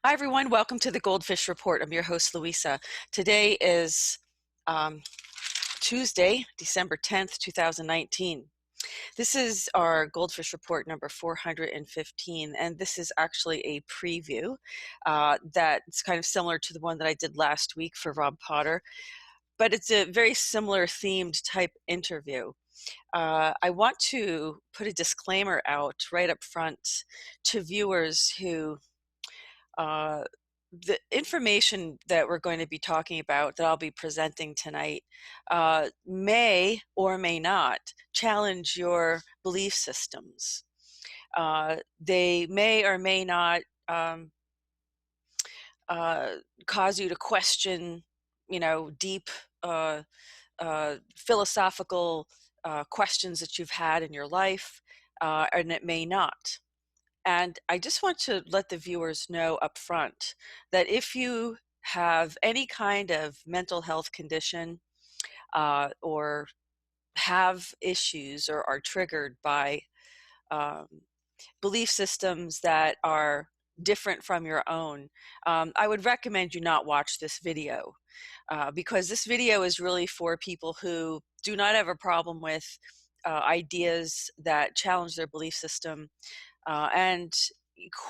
Hi, everyone. Welcome to the GoldFish Report. I'm your host, Louisa. Today is Tuesday, December 10th, 2019. This is our GoldFish Report number 415, and this is actually a preview that's kind of similar to the one that I did last week for Rob Potter, but it's a very similar themed type interview. I want to put a disclaimer out right up front to viewers who the information that we're going to be talking about, that I'll be presenting tonight, may or may not challenge your belief systems. They may or may not cause you to question, deep philosophical questions that you've had in your life, and it may not. And I just want to let the viewers know up front that if you have any kind of mental health condition or have issues or are triggered by um, belief systems that are different from your own, I would recommend you not watch this video because this video is really for people who do not have a problem with ideas that challenge their belief system, and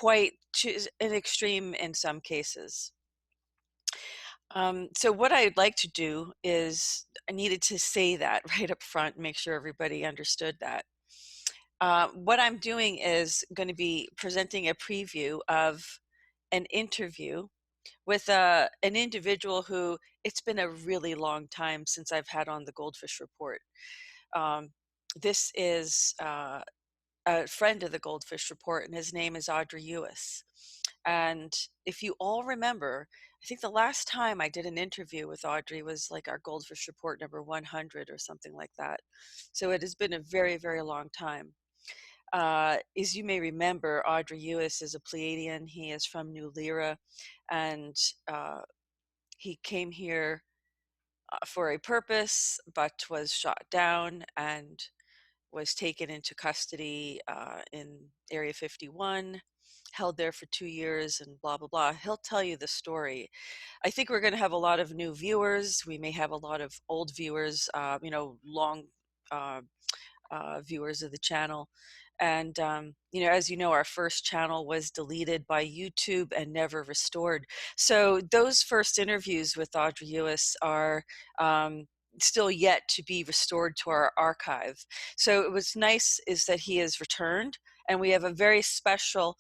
quite to an extreme in some cases. So what I'd like to do is, I needed to say that right up front, make sure everybody understood that. What I'm doing is going to be presenting a preview of an interview with an individual who, it's been a really long time since I've had on the GoldFish Report. This is a friend of the GoldFish Report, and his name is Audrey Ewis. And if you all remember, I think the last time I did an interview with Audrey was like our GoldFish Report number 100 or something like that. So it has been a very, very long time. As you may remember, Audrey Ewis is a Pleiadian. He is from New Lyra, and he came here for a purpose, but was shot down and was taken into custody in Area 51, held there for 2 years, and blah, blah, blah. He'll tell you the story. I think we're going to have a lot of new viewers. We may have a lot of old viewers, long viewers of the channel. And, as you know, our first channel was deleted by YouTube and never restored. So those first interviews with Audrey Ewis are still yet to be restored to our archive. So it was nice is that he has returned, and we have a very special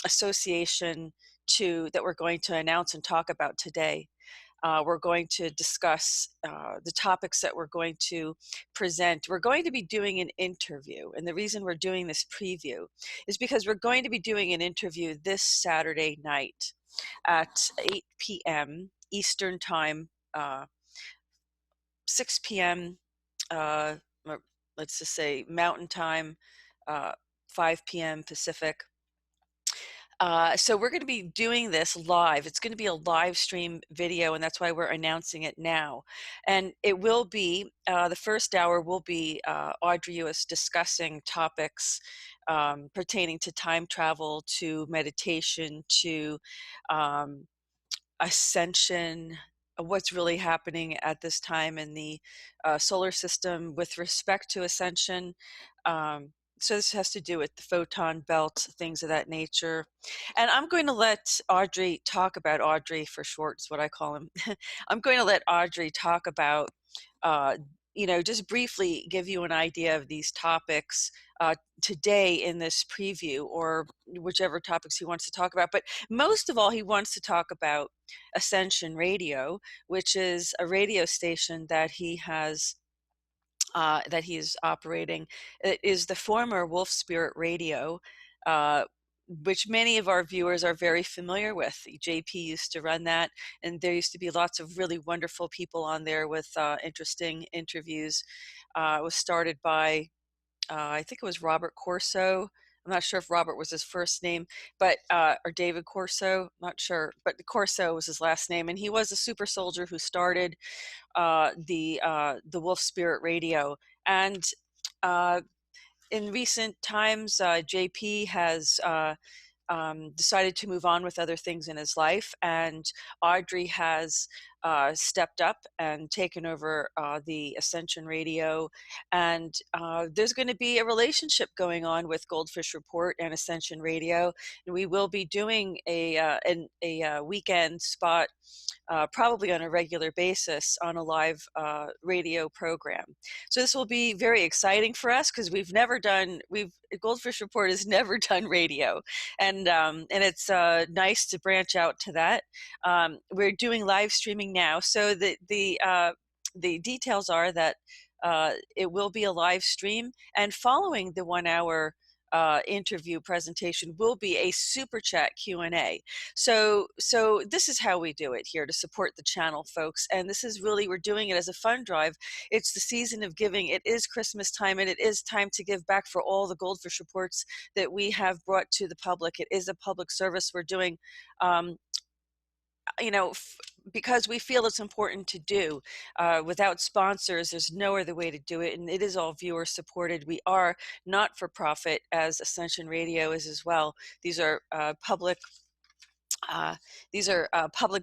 association that we're going to announce and talk about today. We're going to discuss the topics that we're going to present. We're going to be doing an interview, and the reason we're doing this preview is because we're going to be doing an interview this Saturday night at 8 p.m. Eastern Time, 6 p.m., or let's just say Mountain Time, 5 p.m. Pacific. So we're going to be doing this live. It's going to be a live stream video, and that's why we're announcing it now. And it will be, the first hour will be Audrey Ewis discussing topics pertaining to time travel, to meditation, to ascension, what's really happening at this time in the solar system with respect to ascension. So this has to do with the photon belt, things of that nature. And I'm going to let Audrey talk about, Audrey for short is what I call him. I'm going to let Audrey talk about, just briefly give you an idea of these topics today in this preview, or whichever topics he wants to talk about. But most of all, he wants to talk about Ascension Radio, which is a radio station that he has that he is operating. It is the former Wolf Spirit Radio, which many of our viewers are very familiar with. JP used to run that, and there used to be lots of really wonderful people on there with interesting interviews. It was started by, I think it was Robert Corso. I'm not sure if Robert was his first name, but or David Corso, not sure, but Corso was his last name, and he was a super soldier who started the Wolf Spirit Radio. And in recent times, JP has decided to move on with other things in his life, and Audrey has stepped up and taken over the Ascension Radio, and there's going to be a relationship going on with GoldFish Report and Ascension Radio, and we will be doing a weekend spot probably on a regular basis on a live radio program. So this will be very exciting for us because GoldFish Report has never done radio, and it's nice to branch out to that. We're doing live streaming now, so the details are that it will be a live stream, and following the 1 hour interview presentation will be a Superchat Q A. So this is how we do it here to support the channel, folks. And this is really, we're doing it as a fund drive. It's the season of giving. It is Christmas time, and it is time to give back for all the GoldFish reports that we have brought to the public. It is a public service we're doing, because we feel it's important to do. Without sponsors, there's no other way to do it, and it is all viewer supported. We are not for profit, as Ascension Radio is as well. These are public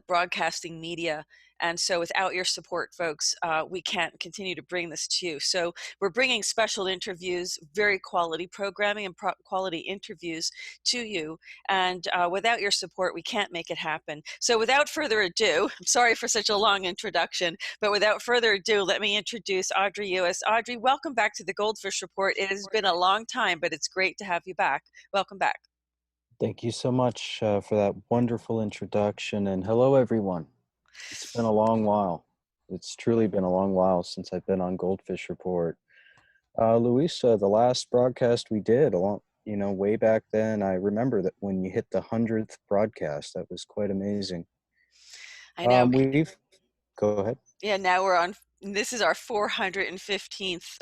broadcasting media, and so without your support, folks, we can't continue to bring this to you. So we're bringing special interviews, very quality programming and quality interviews to you, and without your support, we can't make it happen. So without further ado, I'm sorry for such a long introduction, but without further ado, let me introduce Audrey Ewis. Audrey, welcome back to the GoldFish Report. It has been a long time, but it's great to have you back. Welcome back. Thank you so much for that wonderful introduction, and hello everyone. It's been a long while. It's truly been a long while since I've been on GoldFish Report. Louisa, the last broadcast we did, way back then, I remember that when you hit the 100th broadcast, that was quite amazing. I know. Go ahead. Yeah, now we're on. This is our 415th.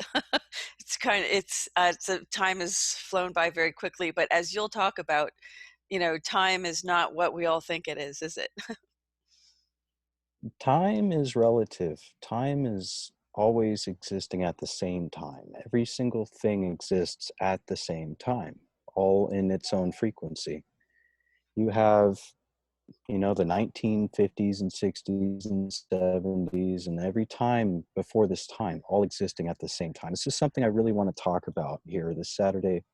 Time has flown by very quickly, but as you'll talk about, time is not what we all think it is it? Time is relative. Time is always existing at the same time. Every single thing exists at the same time, all in its own frequency. You have the 1950s and 60s and 70s and every time before this time, all existing at the same time. This is something I really want to talk about here this Saturday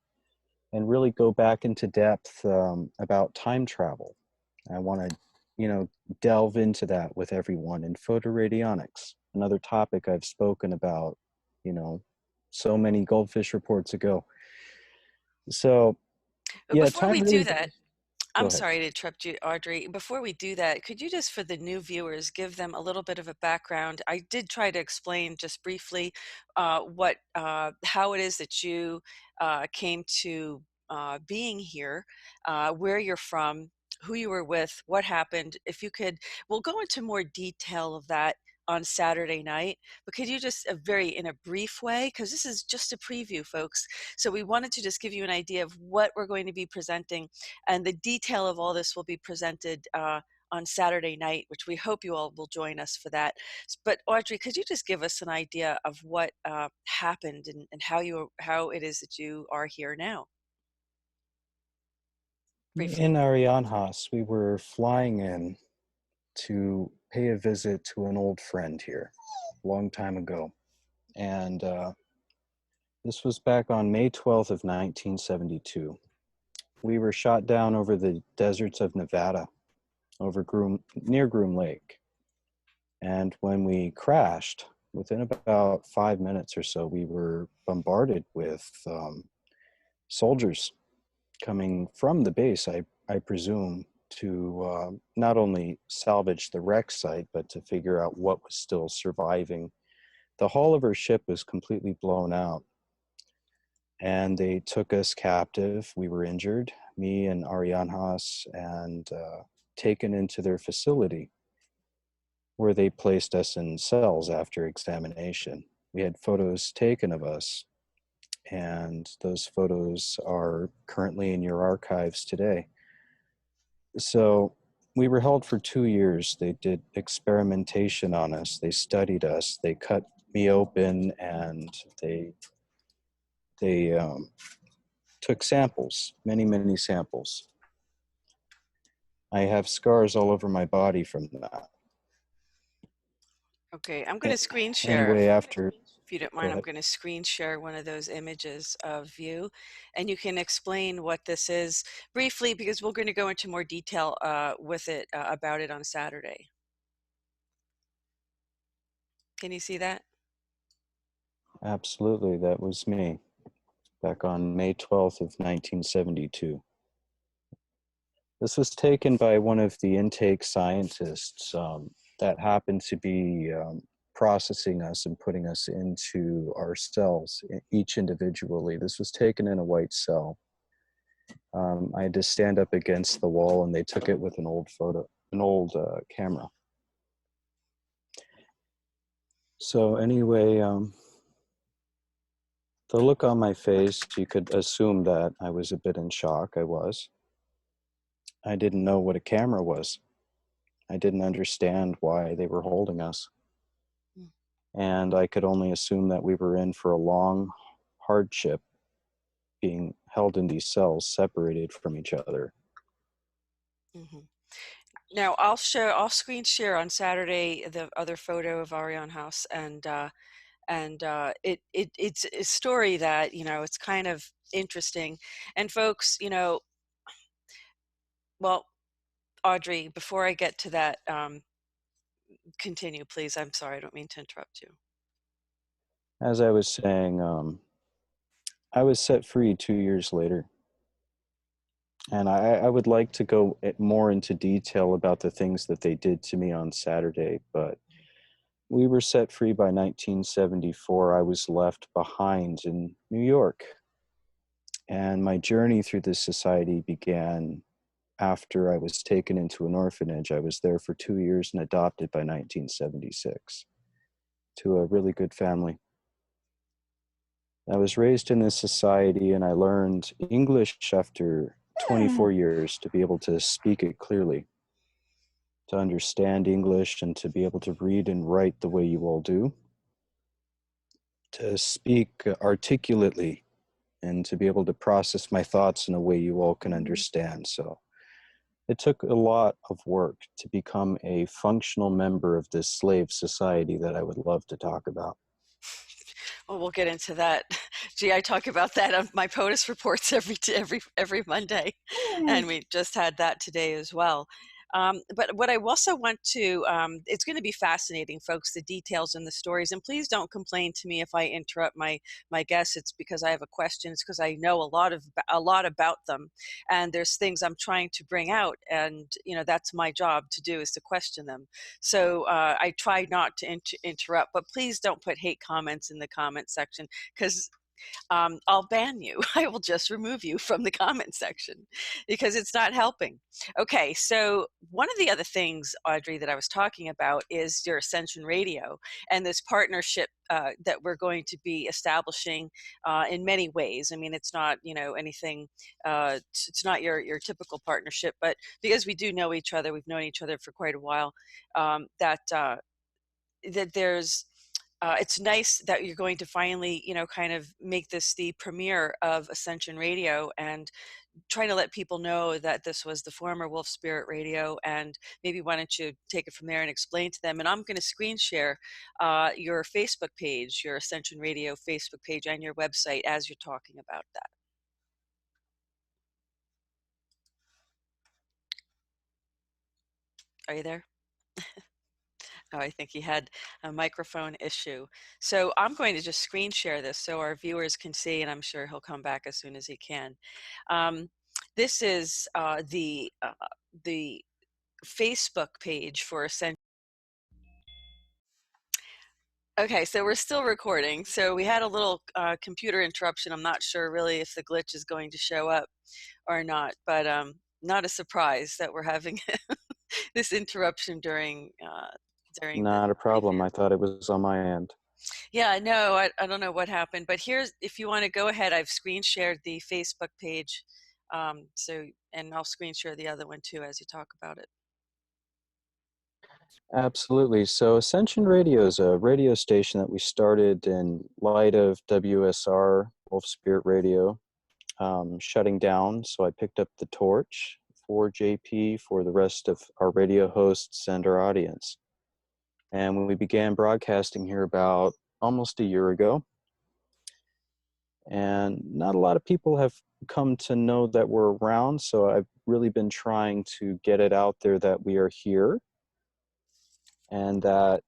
and really go back into depth about time travel. I want to, delve into that with everyone. And photoradionics, another topic I've spoken about, so many GoldFish reports ago. So, before we do that, I'm ahead. sorry to interrupt you, Audrey. Before we do that, could you just, for the new viewers, give them a little bit of a background? I did try to explain just briefly how it is that you came to being here, where you're from, who you were with, what happened. If you could, we'll go into more detail of that on Saturday night, but could you just in a brief way, because this is just a preview, folks, so we wanted to just give you an idea of what we're going to be presenting, and the detail of all this will be presented on Saturday night, which we hope you all will join us for that. But Audrey, could you just give us an idea of what happened and how it is that you are here now? Briefly. In Arianhas, we were flying in to pay a visit to an old friend here a long time ago. And this was back on May 12th of 1972. We were shot down over the deserts of Nevada, near Groom Lake. And when we crashed, within about 5 minutes or so, we were bombarded with soldiers coming from the base, I presume, to not only salvage the wreck site, but to figure out what was still surviving. The hull of our ship was completely blown out, and they took us captive. We were injured, me and Arianhas, and taken into their facility, where they placed us in cells after examination. We had photos taken of us, and those photos are currently in your archives today. So we were held for 2 years. They did experimentation on us. They studied us. They cut me open, and they took samples, many, many samples. I have scars all over my body from that. Okay, I'm going to screen share. Anyway, after, If you don't go mind, I'm ahead. going to screen share one of those images of you, and you can explain what this is briefly, because we're going to go into more detail with it about it on Saturday. Can you see that? Absolutely, that was me back on May 12th of 1972. This was taken by one of the intake scientists that happened to be processing us and putting us into our cells, each individually. This was taken in a white cell. I had to stand up against the wall, and they took it with an old camera. So anyway, the look on my face, you could assume that I was a bit in shock. I was. I didn't know what a camera was. I didn't understand why they were holding us. And I could only assume that we were in for a long hardship, being held in these cells, separated from each other. Mm-hmm. Now I'll screen share on Saturday the other photo of Ariane House, and it's a story that, you know, it's kind of interesting. And folks, you know, well, Audrey, before I get to that, continue, please. I'm sorry, I don't mean to interrupt you. As I was saying, I was set free 2 years later. And I would like to go more into detail about the things that they did to me on Saturday, but we were set free by 1974. I was left behind in New York. And my journey through this society began after I was taken into an orphanage. I was there for 2 years and adopted by 1976 to a really good family. I was raised in this society, and I learned English after 24 years to be able to speak it clearly, to understand English, and to be able to read and write the way you all do, to speak articulately, and to be able to process my thoughts in a way you all can understand. So it took a lot of work to become a functional member of this slave society that I would love to talk about. Well, we'll get into that. Gee, I talk about that on my POTUS reports every Monday, and we just had that today as well. But what I also want to, it's going to be fascinating, folks, the details and the stories. And please don't complain to me if I interrupt my guests. It's because I have a question. It's because I know a lot about them, and there's things I'm trying to bring out, and you know that's my job to do, is to question them. So I try not to interrupt, but please don't put hate comments in the comment section, because I'll ban you. I will just remove you from the comment section because it's not helping. Okay, so one of the other things, Audrey, that I was talking about is your Ascension Radio and this partnership that we're going to be establishing in many ways. I mean, it's not, you know, anything, it's not your typical partnership, but because we do know each other, we've known each other for quite a while, that there's it's nice that you're going to finally, you know, kind of make this the premiere of Ascension Radio, and trying to let people know that this was the former Wolf Spirit Radio. And maybe why don't you take it from there and explain to them. And I'm going to screen share your Facebook page, your Ascension Radio Facebook page, and your website as you're talking about that. Are you there? Oh, I think he had a microphone issue. So I'm going to just screen share this so our viewers can see, and I'm sure he'll come back as soon as he can. This is the Facebook page for Ascension. Okay, so we're still recording. So we had a little computer interruption. I'm not sure really if the glitch is going to show up or not, but not a surprise that we're having this interruption during the Not a problem. preview. I thought it was on my end. Yeah, no, I don't know what happened, but here's, if you want to go ahead, I've screen shared the Facebook page. And I'll screen share the other one too as you talk about it. Absolutely. So Ascension Radio is a radio station that we started in light of WSR, Wolf Spirit Radio, shutting down. So I picked up the torch for JP, for the rest of our radio hosts and our audience. And when we began broadcasting here about almost a year ago, and not a lot of people have come to know that we're around, so I've really been trying to get it out there that we are here and that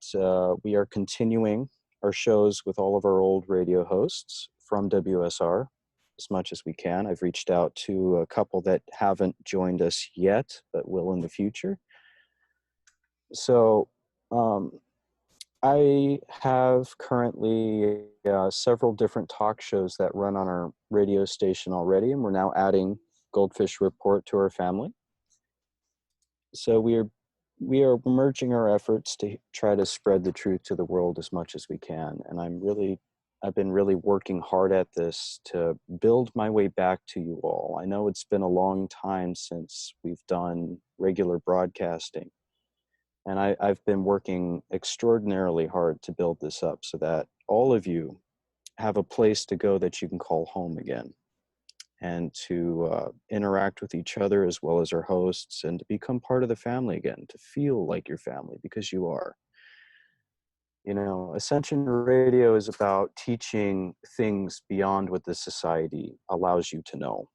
we are continuing our shows with all of our old radio hosts from WSR as much as we can. I've reached out to a couple that haven't joined us yet, but will in the future. So I have currently several different talk shows that run on our radio station already, and we're now adding GoldFish Report to our family. So we are merging our efforts to try to spread the truth to the world as much as we can. And I've been really working hard at this to build my way back to you all. I know it's been a long time since we've done regular broadcasting. And I've been working extraordinarily hard to build this up so that all of you have a place to go that you can call home again, and to interact with each other as well as our hosts, and to become part of the family again, to feel like your family, because you are. You know, Ascension Radio is about teaching things beyond what the society allows you to know.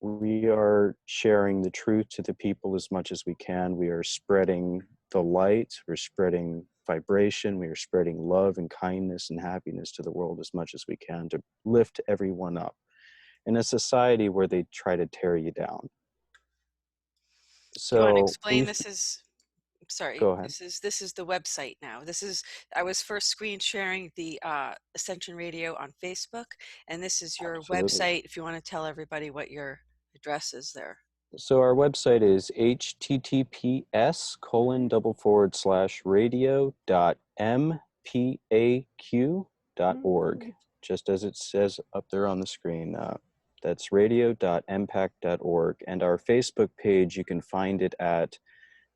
We are sharing the truth to the people as much as we can. We are spreading the light. We're spreading vibration. We are spreading love and kindness and happiness to the world as much as we can to lift everyone up in a society where they try to tear you down. Do you want to So explain? we've, This is, sorry, go ahead. this is the website now. I was first screen sharing the Ascension Radio on Facebook, and this is your Absolutely. website if you want to tell everybody what your address is there. So our website is https://radio.mpaq.org, just as it says up there on the screen. That's radio.mpac.org. And our Facebook page, you can find it at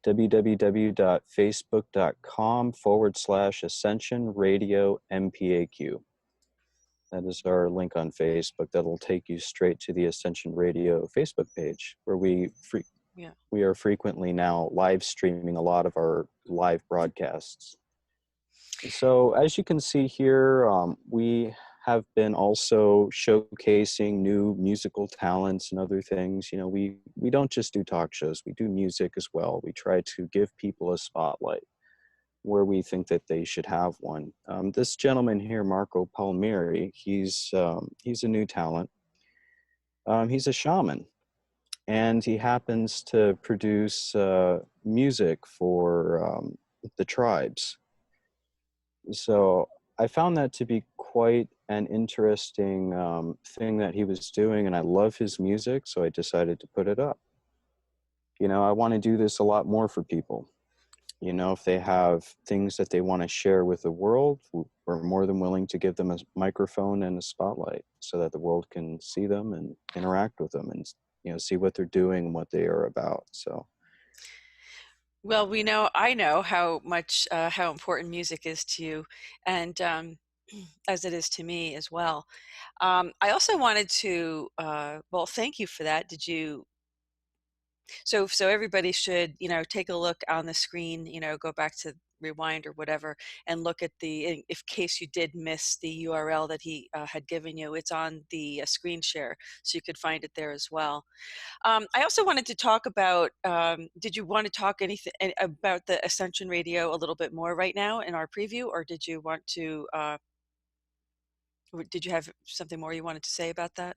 www.facebook.com/Ascension Radio MPAQ. That is our link on Facebook. That'll take you straight to the Ascension Radio Facebook page, where we are frequently now live streaming a lot of our live broadcasts. So as you can see here, we have been also showcasing new musical talents and other things. You know, we don't just do talk shows, we do music as well. We try to give people a spotlight where we think that they should have one. This gentleman here, Marco Palmieri, he's a new talent. He's a shaman, and he happens to produce music for the tribes. So I found that to be quite an interesting thing that he was doing, and I love his music, so I decided to put it up. You know, I want to do this a lot more for people. You know, if they have things that they want to share with the world, we're more than willing to give them a microphone and a spotlight so that the world can see them and interact with them and, you know, see what they're doing and what they are about. So, Well, I know how much, how important music is to you, and as it is to me as well. I also wanted to, well, thank you for that. So everybody should, take a look on the screen, go back to rewind or whatever, and look at if case you did miss the URL that he had given you. It's on the screen share, so you could find it there as well. I also wanted to talk about, did you want to talk anything about the Ascension Radio a little bit more right now in our preview, or did you want to, did you have something more you wanted to say about that?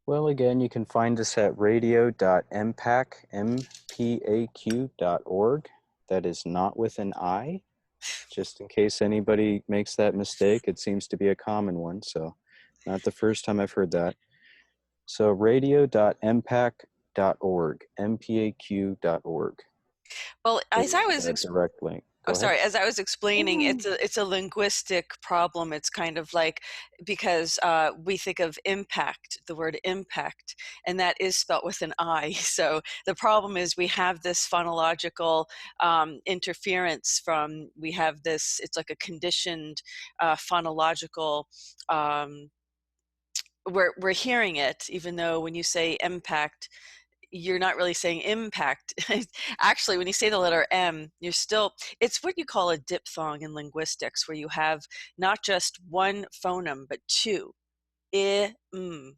well, again, you can find us at radio.mpaq.org. That is not with an I, just in case anybody makes that mistake. It seems to be a common one, so not the first time I've heard that. So radio.mpac.org, mpaq.org. Well, as I Is was a direct link. Oh, Go ahead. sorry. As I was explaining, it's a linguistic problem. It's kind of like, because we think of impact, the word impact, and that is spelt with an I. So the problem is we have this phonological interference we have this, it's like a conditioned phonological, we're hearing it, even though when you say impact, you're not really saying impact. Actually, when you say the letter M, you're still, it's what you call a diphthong in linguistics, where you have not just one phoneme, but two. I, m.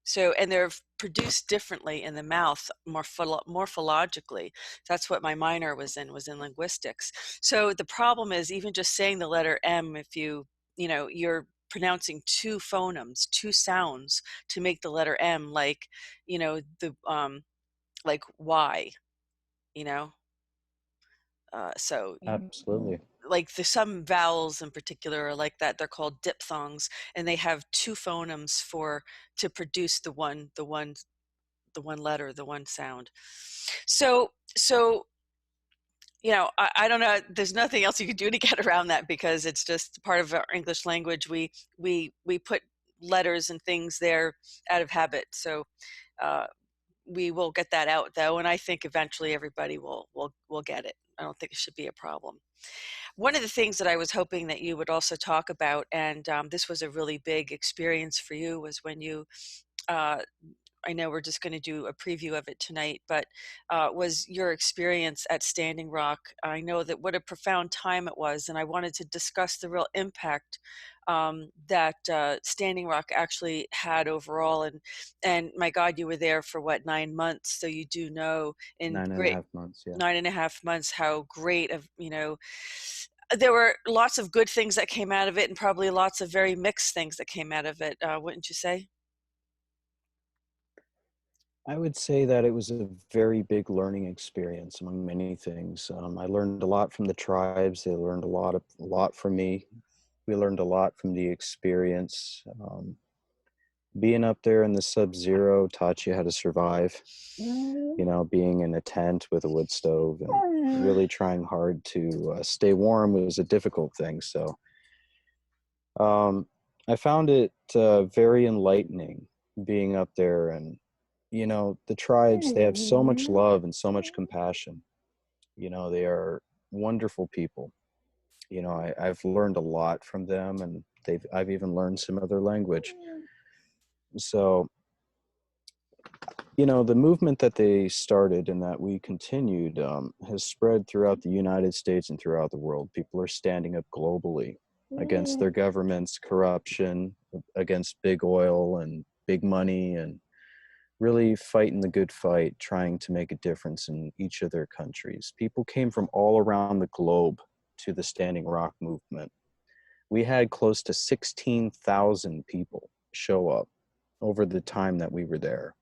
So, and they're produced differently in the mouth morphologically. That's what my minor was in linguistics. So the problem is, even just saying the letter M, if you're pronouncing two phonemes, two sounds to make the letter M, like, like Y, you know? So Absolutely. like some vowels in particular are like that. They're called diphthongs, and they have two phonemes to produce the one letter, the one sound. So I don't know. There's nothing else you could do to get around that, because it's just part of our English language. We put letters and things there out of habit. So we will get that out, though, and I think eventually everybody will get it. I don't think it should be a problem. One of the things that I was hoping that you would also talk about, and this was a really big experience for you, was when you I know we're just going to do a preview of it tonight, but was your experience at Standing Rock. I know that what a profound time it was, and I wanted to discuss the real impact that Standing Rock actually had overall. And my God, you were there for what, 9 months? So you do know in Nine and a great half months. Yeah. 9.5 months how great there were lots of good things that came out of it, and probably lots of very mixed things that came out of it. Wouldn't you say? I would say that it was a very big learning experience among many things. I learned a lot from the tribes. They learned a lot from me. We learned a lot from the experience. Being up there in the sub-zero taught you how to survive. Being in a tent with a wood stove and really trying hard to stay warm was a difficult thing. So I found it very enlightening being up there. And the tribes, they have so much love and so much compassion. They are wonderful people. I've learned a lot from them, and I've even learned some other language. So, the movement that they started and that we continued has spread throughout the United States and throughout the world. People are standing up globally against their government's corruption, against big oil and big money, and really fighting the good fight, trying to make a difference in each of their countries. People came from all around the globe to the Standing Rock movement. We had close to 16,000 people show up over the time that we were there.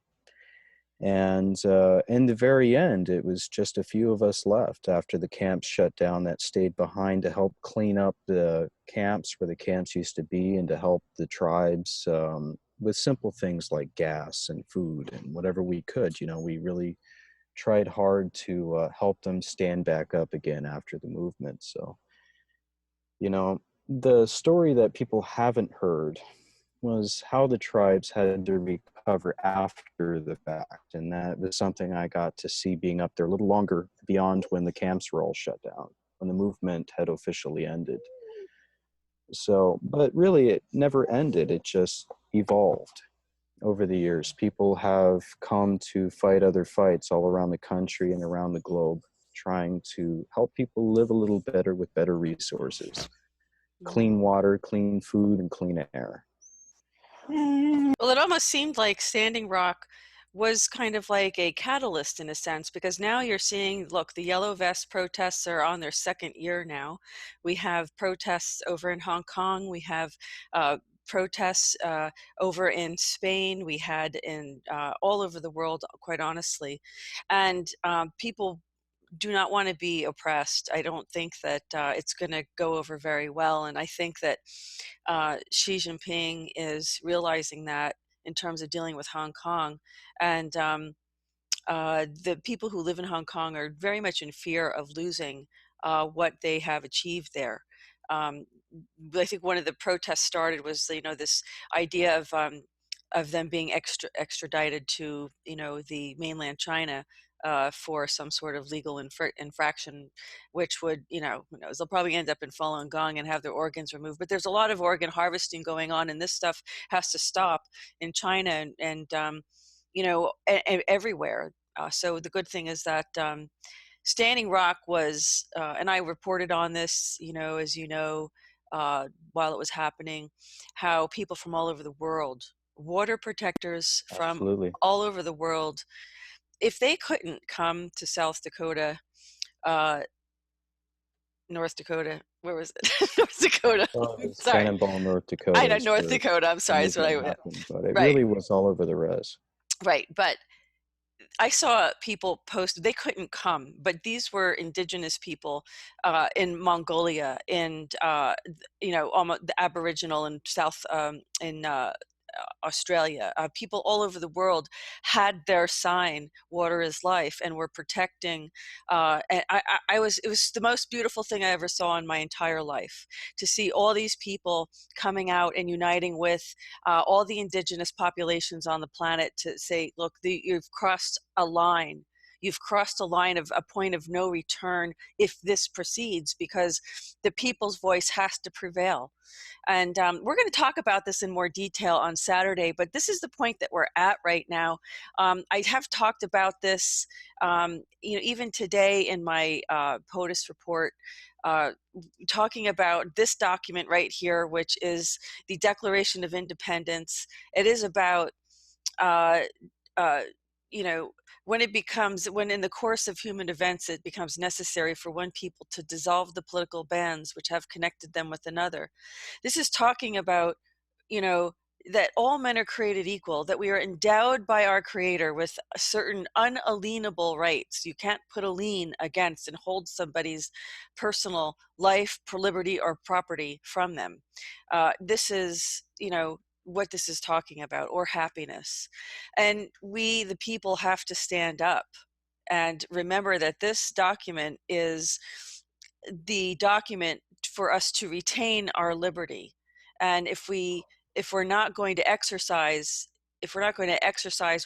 And in the very end, it was just a few of us left after the camps shut down that stayed behind to help clean up the camps where the camps used to be, and to help the tribes with simple things like gas and food and whatever we could. We really tried hard to help them stand back up again after the movement. So, the story that people haven't heard was how the tribes had to recover after the fact. And that was something I got to see being up there a little longer beyond when the camps were all shut down, when the movement had officially ended. So, but really it never ended. It just evolved over the years. People have come to fight other fights all around the country and around the globe, trying to help people live a little better with better resources, clean water, clean food, and clean air. Well, it almost seemed like Standing Rock was kind of like a catalyst in a sense, because now you're seeing, look, the Yellow Vest protests are on their second year now. We have protests over in Hong Kong. We have protests over in Spain. We had in all over the world, quite honestly. And people do not want to be oppressed. I don't think that it's going to go over very well. And I think that Xi Jinping is realizing that in terms of dealing with Hong Kong. And the people who live in Hong Kong are very much in fear of losing what they have achieved there. I think one of the protests started was, this idea of them being extradited to, the mainland China for some sort of legal infraction, which would, who knows, they'll probably end up in Falun Gong and have their organs removed. But there's a lot of organ harvesting going on, and this stuff has to stop in China. And everywhere. So the good thing is that Standing Rock was, and I reported on this, as while it was happening, how people from all over the world, water protectors from Absolutely. all over the world, if they couldn't come to South Dakota, uh, North Dakota, where was it? North Dakota. Well, it was Sorry. Cannonball, North I Dakota know is North where Dakota. I'm the sorry. That's what movement I meant. happened, but it Right. really was all over the res. Right. But I saw people post they couldn't come, but these were indigenous people in Mongolia and almost the Aboriginal and South in Australia. People all over the world had their sign "Water is life" and were protecting. And I was it was the most beautiful thing I ever saw in my entire life to see all these people coming out and uniting with all the indigenous populations on the planet to say, look, you've crossed a line. You've crossed a line of a point of no return if this proceeds, because the people's voice has to prevail. And we're going to talk about this in more detail on Saturday, but this is the point that we're at right now. I have talked about this, even today in my POTUS report, talking about this document right here, which is the Declaration of Independence. It is about, uh, uh, you know, when in the course of human events, it becomes necessary for one people to dissolve the political bands which have connected them with another. This is talking about, you know, that all men are created equal, that we are endowed by our Creator with certain unalienable rights. You can't put a lien against and hold somebody's personal life, liberty, or property from them. This is, what this is talking about, or happiness. And we, the people, have to stand up and remember that this document is the document for us to retain our liberty. And if we're not going to exercise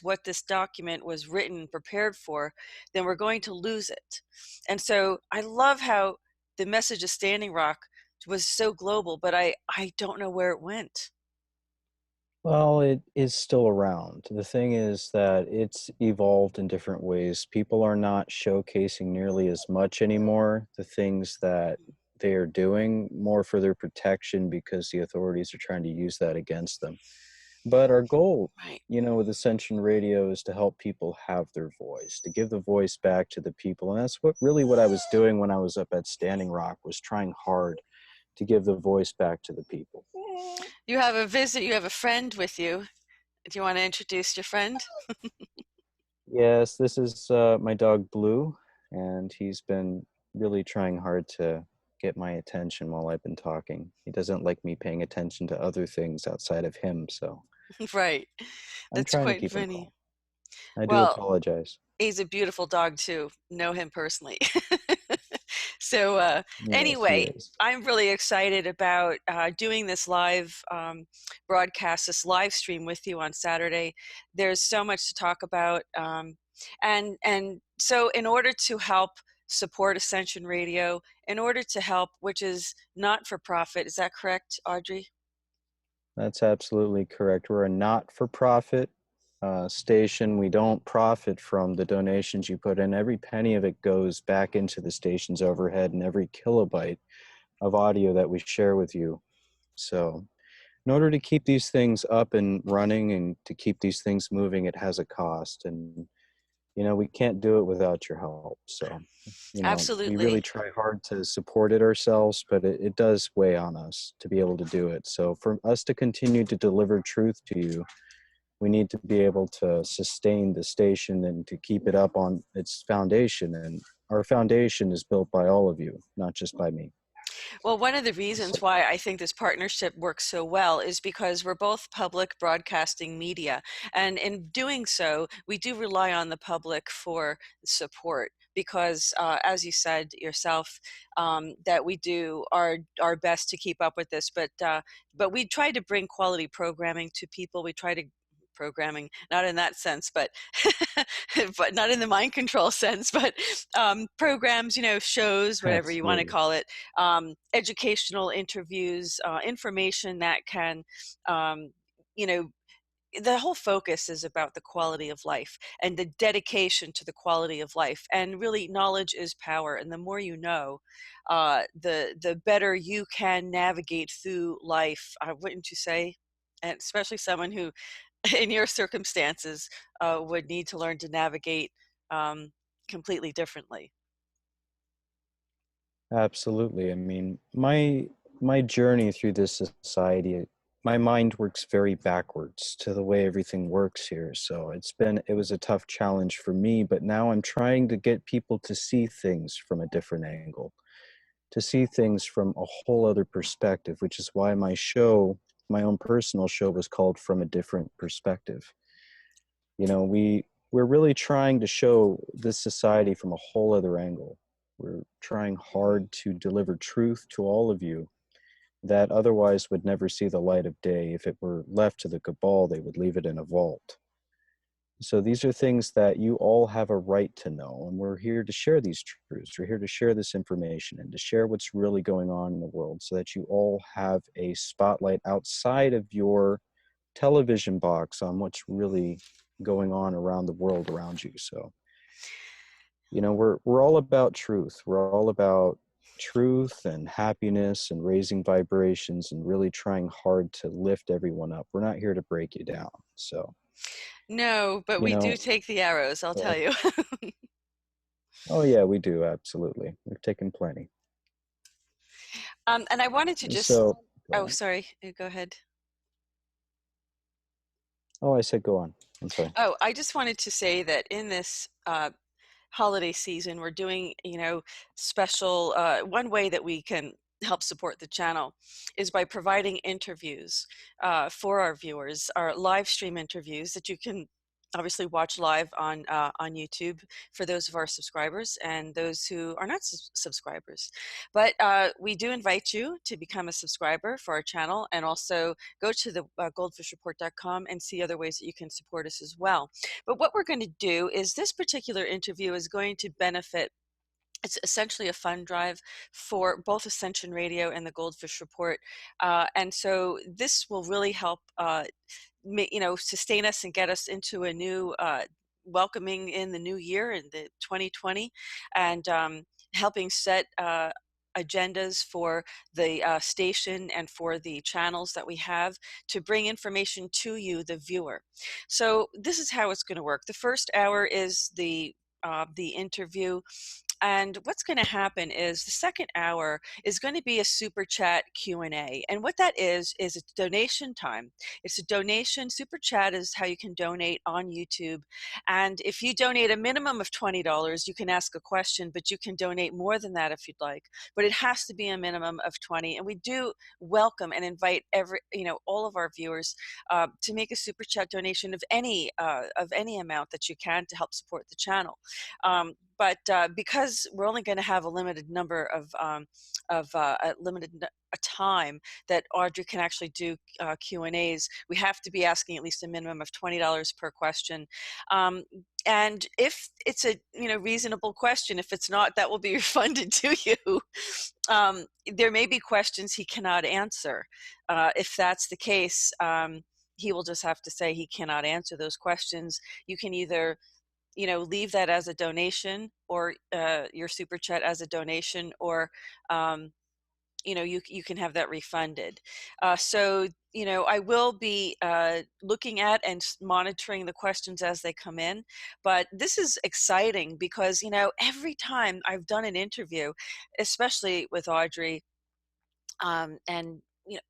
what this document was written and prepared for, then we're going to lose it. And so I love how the message of Standing Rock was so global, but I don't know where it went. Well, it is still around. The thing is that it's evolved in different ways. People are not showcasing nearly as much anymore, the things that they are doing more for their protection because the authorities are trying to use that against them. But our goal, Right. with Ascension Radio is to help people have their voice, to give the voice back to the people. And that's what I was doing when I was up at Standing Rock, was trying hard to give the voice back to the people. You have a friend with you. Do you want to introduce your friend? Yes, this is my dog Blue, and he's been really trying hard to get my attention while I've been talking. He doesn't like me paying attention to other things outside of him, so Right. I'm That's trying to quite keep him funny. calm. I do Well, apologize. he's a beautiful dog too. Know him personally. So Yes, he anyway, is. I'm really excited about doing this live broadcast, this live stream with you on Saturday. There's so much to talk about, and so in order to help support Ascension Radio, in order to help, which is not for profit, is that correct, Audrey? That's absolutely correct. We're a not-for-profit station. We don't profit from the donations you put in. Every penny of it goes back into the station's overhead, and every kilobyte of audio that we share with you. So in order to keep these things up and running and to keep these things moving, it has a cost. And, we can't do it without your help. So, we really Absolutely. try hard to support it ourselves, but it does weigh on us to be able to do it. So for us to continue to deliver truth to you, we need to be able to sustain the station and to keep it up on its foundation. And our foundation is built by all of you, not just by me. Well, one of the So, reasons why I think this partnership works so well is because we're both public broadcasting media. And in doing so, we do rely on the public for support because, as you said yourself, that we do our best to keep up with this. But we try to bring quality programming to people. We try to programming, not in that sense, but but not in the mind control sense, but programs, shows, whatever you want to absolutely. call it, educational interviews, information that can, um, you know, the whole focus is about the quality of life and the dedication to the quality of life. And really, knowledge is power. And the more you know, the better you can navigate through life. Wouldn't you say? And especially someone who, in your circumstances, would need to learn to navigate um, completely differently. Absolutely. I mean, my journey through this society, my mind works very backwards to the way everything works here. So it was a tough challenge for me, but now I'm trying to get people to see things from a different angle, to see things from a whole other perspective, which is why my show, my own personal show, was called From a Different Perspective. You know, we're really trying to show this society from a whole other angle. We're trying hard to deliver truth to all of you that otherwise would never see the light of day. If it were left to the cabal, they would leave it in a vault. So these are things that you all have a right to know, and we're here to share these truths. We're here to share this information and to share what's really going on in the world so that you all have a spotlight outside of your television box on what's really going on around the world around you. So, you know, we're all about truth. We're all about truth and happiness and raising vibrations and really trying hard to lift everyone up. We're not here to break you down. So, No, but you we do know, take the arrows, I'll tell uh, you. oh yeah, we do, absolutely. We've taken plenty. And I wanted to just, So, go oh, on. sorry, go ahead. Oh, I said go on. I'm sorry. Oh, I just wanted to say that in this holiday season, we're doing, special, one way that we can help support the channel is by providing interviews for our viewers, our live stream interviews that you can obviously watch live on YouTube for those of our subscribers and those who are not subscribers. But we do invite you to become a subscriber for our channel, and also go to the goldfishreport.com and see other ways that you can support us as well. But what we're going to do is, this particular interview is going to benefit, it's essentially a fund drive for both Ascension Radio and the Goldfish Report. And so this will really help sustain us and get us into a new welcoming in the new year, in the 2020, and helping set agendas for the station and for the channels that we have to bring information to you, the viewer. So this is how it's going to work. The first hour is the interview, and what's going to happen is the second hour is going to be a super chat Q&A. And what that is it's donation time. It's a donation. Super chat is how you can donate on YouTube. And if you donate a minimum of $20, you can ask a question, but you can donate more than that if you'd like. But it has to be a minimum of 20. And we do welcome and invite all of our viewers to make a super chat donation of any amount that you can to help support the channel. But because we're only going to have a limited number of a time that Audrey can actually do Q&As, we have to be asking at least a minimum of $20 per question. And if it's a reasonable question, if it's not, that will be refunded to you. There may be questions he cannot answer. If that's the case, he will just have to say he cannot answer those questions. You can either leave that as a donation, or your super chat as a donation, or you can have that refunded. So I will be looking at and monitoring the questions as they come in. But this is exciting because every time I've done an interview, especially with Audrey, and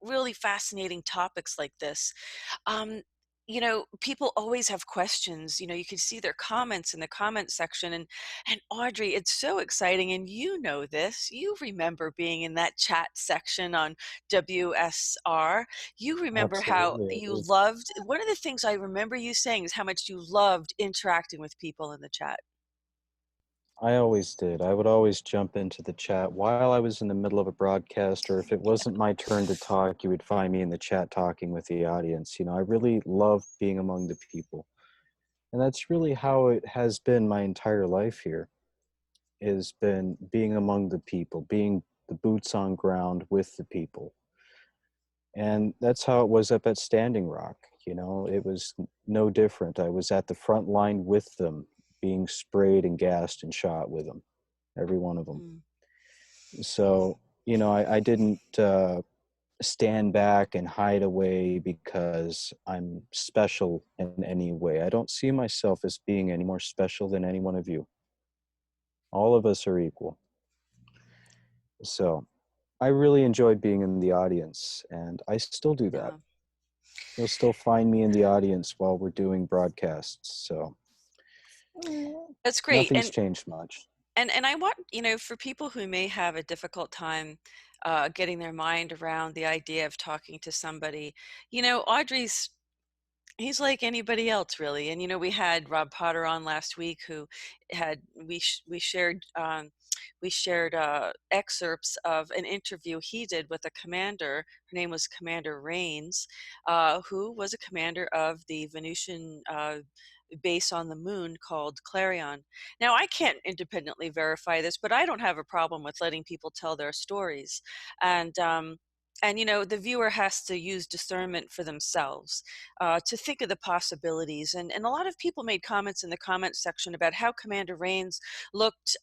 really fascinating topics like this, um, people always have questions. You can see their comments in the comment section. And Audrey, it's so exciting. And this, you remember being in that chat section on WSR. You remember how Absolutely, I you do. loved, one of the things I remember you saying is how much you loved interacting with people in the chat. I always did. I would always jump into the chat while I was in the middle of a broadcast, or if it wasn't my turn to talk, you would find me in the chat talking with the audience. You know, I really love being among the people. And that's really how it has been my entire life here, has been being among the people, being the boots on ground with the people. And that's how it was up at Standing Rock. You know, it was no different. I was at the front line with them, being sprayed and gassed and shot with them, every one of them. Mm. So, you know, I didn't stand back and hide away because I'm special in any way. I don't see myself as being any more special than any one of you. All of us are equal. So I really enjoyed being in the audience, and I still do that. Yeah. You'll still find me in the audience while we're doing broadcasts. So That's great. nothing's changed much. And I want, for people who may have a difficult time getting their mind around the idea of talking to somebody, Audrey's he's like anybody else, really. And we had Rob Potter on last week, who had we shared excerpts of an interview he did with a commander. Her name was Commander Rains, who was a commander of the Venusian base on the moon called Clarion. Now, I can't independently verify this, but I don't have a problem with letting people tell their stories. And the viewer has to use discernment for themselves to think of the possibilities. And a lot of people made comments in the comment section about how Commander Rains looked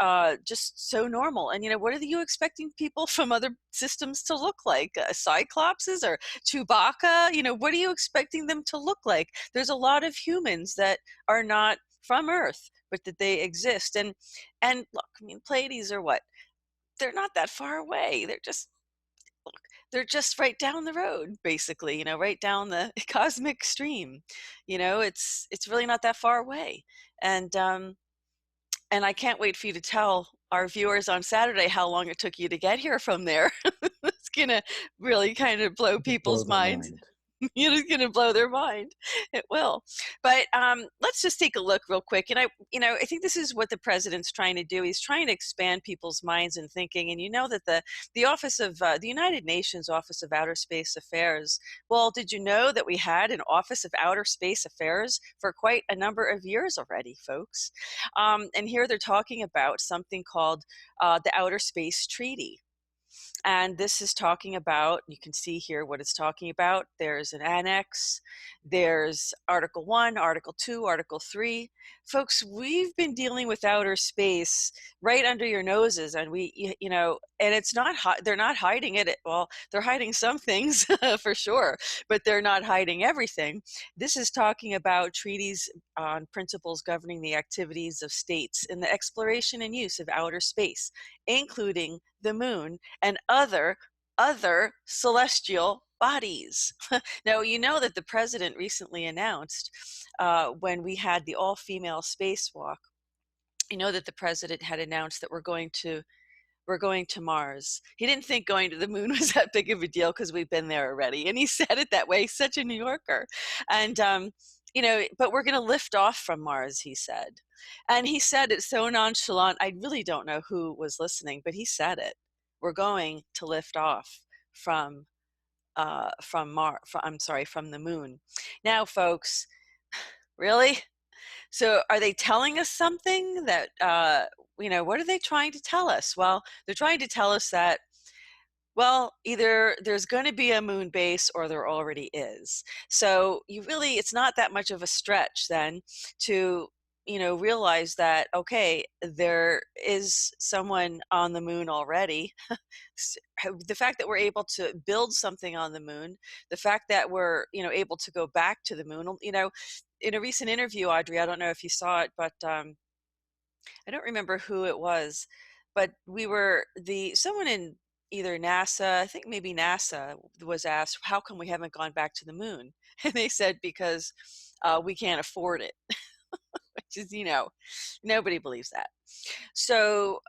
just so normal. And what are you expecting people from other systems to look like? Cyclopses or Chewbacca? What are you expecting them to look like? There's a lot of humans that are not from Earth, but that they exist. And look, Pleiades are what? They're not that far away. They're just right down the road, basically, right down the cosmic stream. It's really not that far away. And I can't wait for you to tell our viewers on Saturday how long it took you to get here from there. It's gonna really kind of blow Blow people's their minds. mind. It's going to blow their mind. It will. But let's just take a look real quick. And I think this is what the president's trying to do. He's trying to expand people's minds and thinking. And that the Office of the United Nations Office of Outer Space Affairs. Well, did you know that we had an Office of Outer Space Affairs for quite a number of years already, folks? And here they're talking about something called the Outer Space Treaty. And this is talking about, you can see here what it's talking about. There's an annex, there's Article 1, Article 2, Article 3. Folks, we've been dealing with outer space right under your noses, and and it's not, they're not hiding it. Well, they're hiding some things for sure, but they're not hiding everything. This is talking about treaties on principles governing the activities of states in the exploration and use of outer space, including the moon and other celestial bodies. Now, that the president recently announced when we had the all-female spacewalk, that the president had announced that we're going to Mars. He didn't think going to the moon was that big of a deal because we've been there already. And he said it that way, such a New Yorker. And, but we're going to lift off from Mars, he said. And he said it so nonchalant, I really don't know who was listening, but he said it. We're going to lift off from from the moon. Now, folks, really? So are they telling us something that, what are they trying to tell us? Well, they're trying to tell us that, well, either there's going to be a moon base or there already is. So it's not that much of a stretch then to, realize that, okay, there is someone on the moon already. The fact that we're able to build something on the moon, the fact that we're, able to go back to the moon, in a recent interview, Audrey, I don't know if you saw it, but I don't remember who it was, but someone in either NASA, I think maybe NASA, was asked, how come we haven't gone back to the moon? And they said, because we can't afford it, which is, nobody believes that. So,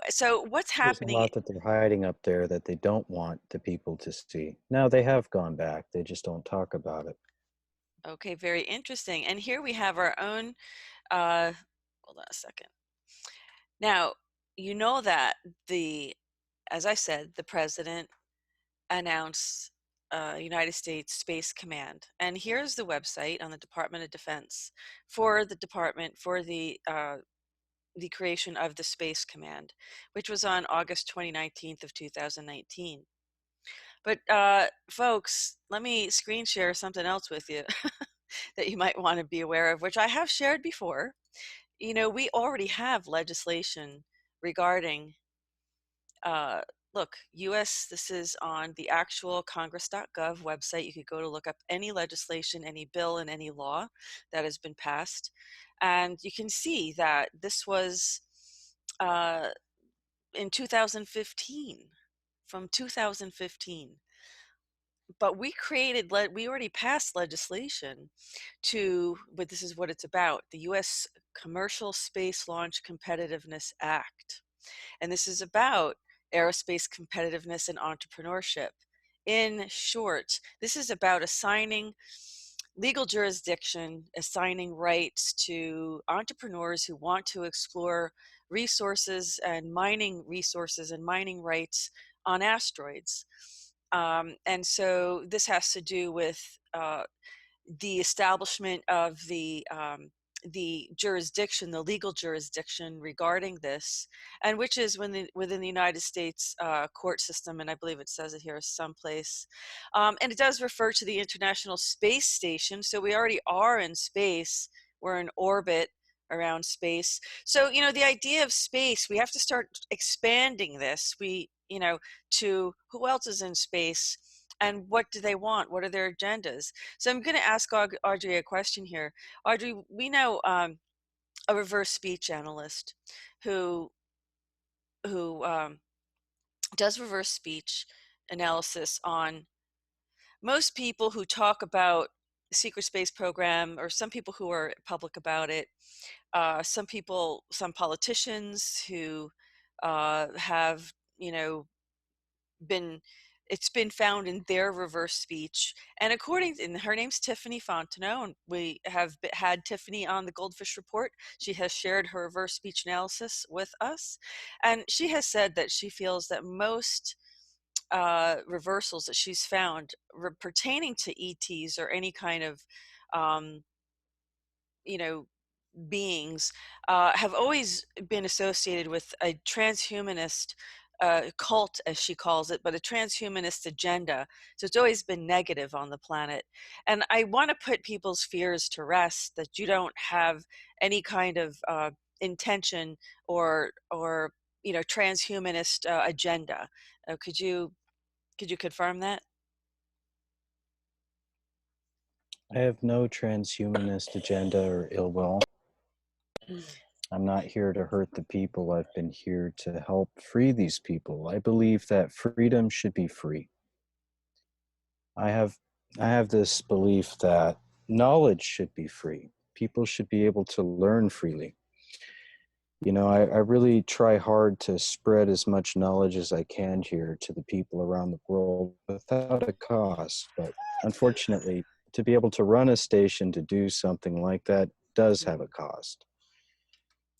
so what's There's a happening? lot that they're hiding up there that they don't want the people to see. Now, they have gone back. They just don't talk about it. Okay, very interesting. And here we have our own, hold on a second. Now, that as I said, the president announced United States Space Command. And here's the website on the Department of Defense for the creation of the Space Command, which was on August 2019 of 2019. But folks, let me screen share something else with you that you might want to be aware of, which I have shared before. You know, we already have legislation regarding, look, US, this is on the actual congress.gov website. You could go to look up any legislation, any bill, and any law that has been passed. And you can see that this was uh, in 2015, from 2015. But we already passed legislation but this is what it's about, the U.S. Commercial Space Launch Competitiveness Act. And this is about aerospace competitiveness and entrepreneurship. In short, this is about assigning legal jurisdiction, assigning rights to entrepreneurs who want to explore resources and mining rights on asteroids. And so this has to do with the establishment of the jurisdiction, the legal jurisdiction regarding this, and which is within the United States court system, and I believe it says it here someplace. And it does refer to the International Space Station, so we already are in space. We're in orbit around space. So, you know, the idea of space, we have to start expanding this. To who else is in space and what do they want? What are their agendas? So I'm going to ask Audrey a question here. Audrey, we know a reverse speech analyst who does reverse speech analysis on most people who talk about the secret space program, or some people who are public about it. Some politicians who have, been it's been found in their reverse speech. And her name's Tiffany Fontenot, and we have had Tiffany on the GoldFish Report. She has shared her reverse speech analysis with us, and she has said that she feels that most reversals that she's found pertaining to ETs or any kind of um, you know beings have always been associated with a transhumanist cult, as she calls it, but a transhumanist agenda. So it's always been negative on the planet. And I want to put people's fears to rest that you don't have any kind of intention or transhumanist agenda. Could you confirm that? I have no transhumanist agenda or ill will. I'm not here to hurt the people. I've been here to help free these people. I believe that freedom should be free. I have this belief that knowledge should be free. People should be able to learn freely. I really try hard to spread as much knowledge as I can here to the people around the world without a cost. But unfortunately, to be able to run a station to do something like that does have a cost.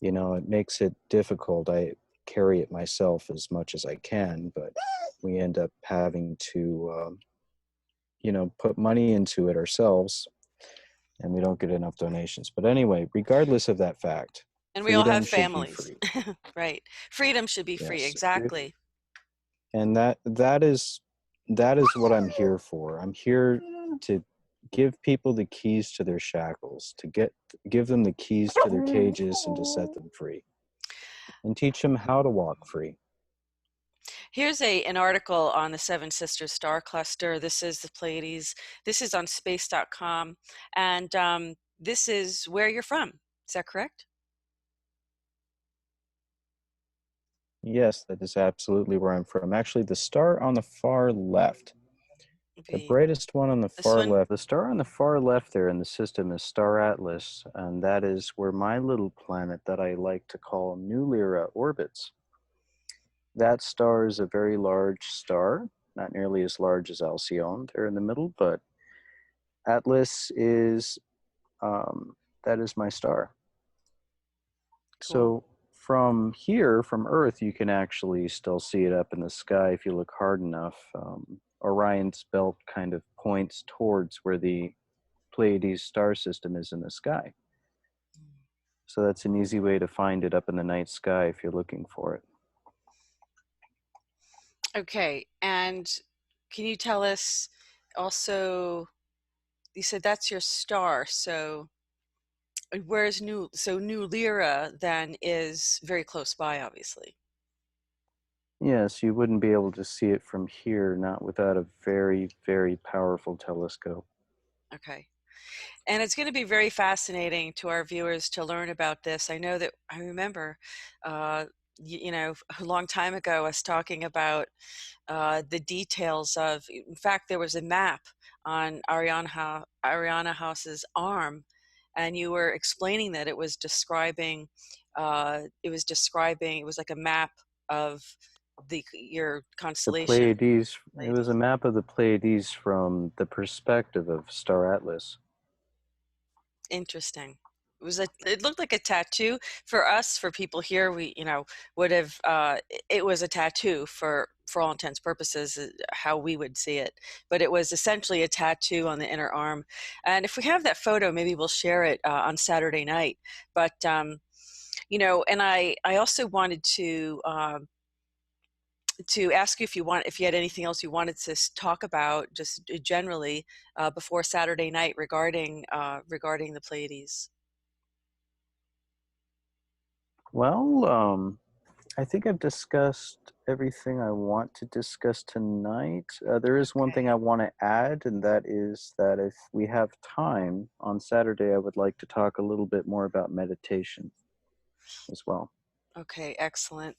It makes it difficult. I carry it myself as much as I can, but we end up having to, put money into it ourselves, and we don't get enough donations. But anyway, regardless of that fact, And we all have freedom should be families. free. Right. Freedom should be free. Yes. Exactly. And that is what I'm here for. I'm here to give people the keys to their shackles, to give them the keys to their cages and to set them free, and teach them how to walk free. Here's an article on the Seven Sisters star cluster. This is the Pleiades. This is on space.com. And this is where you're from. Is that correct? Yes, that is absolutely where I'm from. Actually, the star on the far left, the brightest one on the far left, the star on the far left there in the system is Star Atlas, and that is where my little planet that I like to call New Lyra orbits. That star is a very large star, not nearly as large as Alcyone there in the middle, but Atlas is, that is my star. Cool. So from here, from Earth, you can actually still see it up in the sky if you look hard enough. Orion's belt kind of points towards where the Pleiades star system is in the sky. So that's an easy way to find it up in the night sky if you're looking for it. Okay. And can you tell us also, you said that's your star, so where's New Lyra then is very close by, obviously. Yes, you wouldn't be able to see it from here, not without a very, very powerful telescope. Okay. And it's going to be very fascinating to our viewers to learn about this. I know that I remember, you know, a long time ago, us talking about the details of, in fact, there was a map on Ariana House's arm, and you were explaining that it was describing, it was like a map of your The constellation. Pleiades, it was a Pleiades. map of the Pleiades from the perspective of Star Atlas. Interesting. It looked like a tattoo for us, for people here. We, you know, would have, it was a tattoo for all intents purposes, how we would see it. But it was essentially a tattoo on the inner arm. And if we have that photo, maybe we'll share it on Saturday night. But, you know, and I also wanted to ask you if you had anything else you wanted to talk about, just generally, before Saturday night regarding the Pleiades. Well, I think I've discussed everything I want to discuss tonight. There is one thing Okay. I want to add, and that is that if we have time on Saturday, I would like to talk a little bit more about meditation as well. Okay, excellent.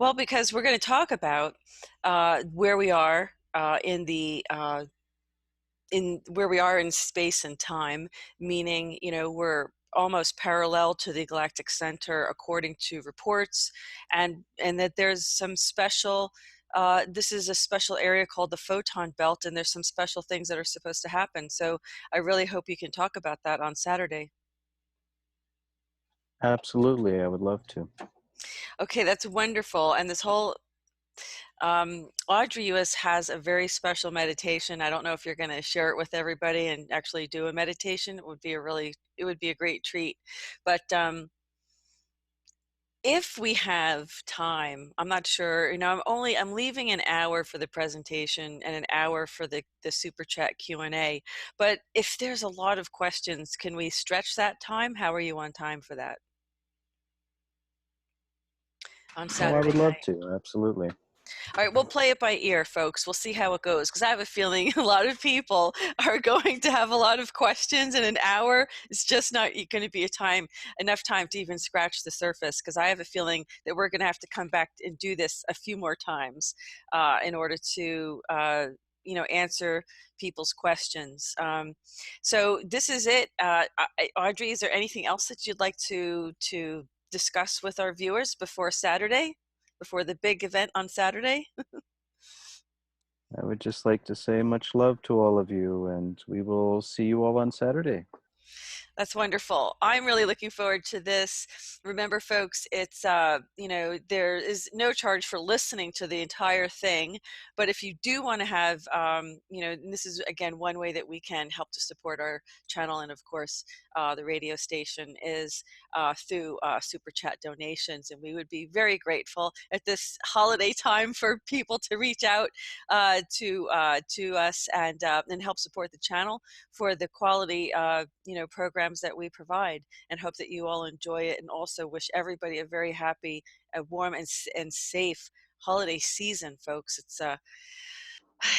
Well, because we're going to talk about where we are in where we are in space and time, meaning, you know, we're almost parallel to the galactic center according to reports, and that there's some special, this is a special area called the photon belt, and there's some special things that are supposed to happen. So I really hope you can talk about that on Saturday. Absolutely, I would love to. Okay, that's wonderful. And this whole Audrey US has a very special meditation. I don't know if you're going to share it with everybody and actually do a meditation. It would be a great treat. But if we have time, I'm not sure, you know, I'm leaving an hour for the presentation and an hour for the super chat Q&A. But if there's a lot of questions, can we stretch that time? How are you on time for that on Oh, I Saturday would love night? to, absolutely. All right, we'll play it by ear, folks. We'll see how it goes, because I have a feeling a lot of people are going to have a lot of questions in an hour. It's just not going to be enough time to even scratch the surface, because I have a feeling that we're going to have to come back and do this a few more times in order to you know, answer people's questions. So this is it. Audrey, is there anything else that you'd like to discuss with our viewers before Saturday? Before the big event on Saturday? I would just like to say much love to all of you, and we will see you all on Saturday. That's wonderful. I'm really looking forward to this. Remember, folks, it's, you know, there is no charge for listening to the entire thing. But if you do want to have, you know, and this is, again, one way that we can help to support our channel and, of course, the radio station is through super chat donations. And we would be very grateful at this holiday time for people to reach out to us and help support the channel for the quality, you know, programs that we provide, and hope that you all enjoy it, and also wish everybody a very happy, warm, and safe holiday season, folks. It's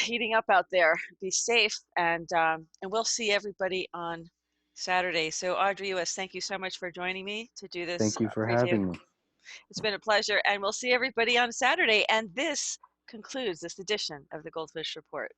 heating up out there. Be safe, and we'll see everybody on Saturday. So Audrey US, thank you so much for joining me to do this Thank you for preview. having me. It's been a pleasure, and we'll see everybody on Saturday. And this concludes this edition of the GoldFish Report.